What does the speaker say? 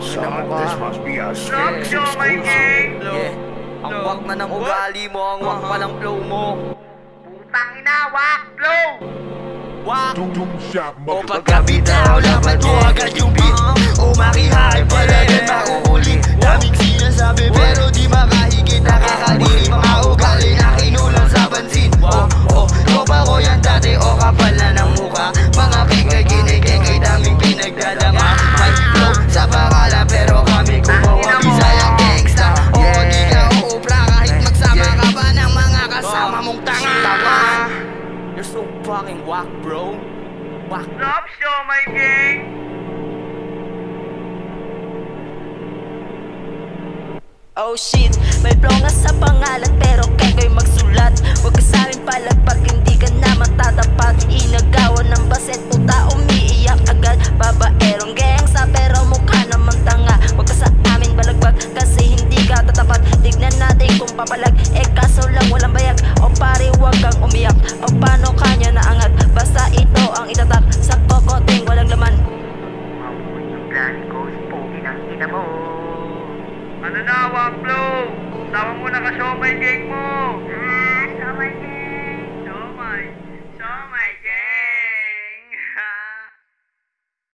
Some of this must be a Rock stage show, my gang! Yeah. Ang wak na ng ugali mo, ang wak pa ng flow mo. Putang ina, wak, blow! Wak! Doom shop O pagkabitaw, laban mo agad yung beat. Umakihay pala rin mauuli. Daming sinasabi pero di makahigit. Nakakadiri mga ugali na kinulang sa pansin. Tropa ko yan dati o kapal na ng mukha. Mga kikay kinikikay daming pinagdadama. May flow sa pangalan pero kami gumawa Bisayang gangsta. Oo di ka uupla kahit magsama ka pa ng mga kasama mong tanga. You're so fucking whack, bro. Whack. Rock show, my gang! Oh shit, may flow nga sa pangalan pero kaya ko'y magsulat. Huwag ka sa'min palagpag, hindi ka na matatapat. Inagawan ng baset, puta umiiyak agad. Babaerong gangsta pero mukha naman tanga. Huwag ka sa amin balagbag kasi hindi ka tatapat. Tignan natin kung papalag, kaso lang walang bayag. O pare huwag kang umiyak, o paano kanya naangat. Basta ito ang itatak, sa kokoting walang laman. Mabuhay yung plan ko, pogi ng ina mo. Ano na, wak, blow? Tawag mo na ka show, my gang mo!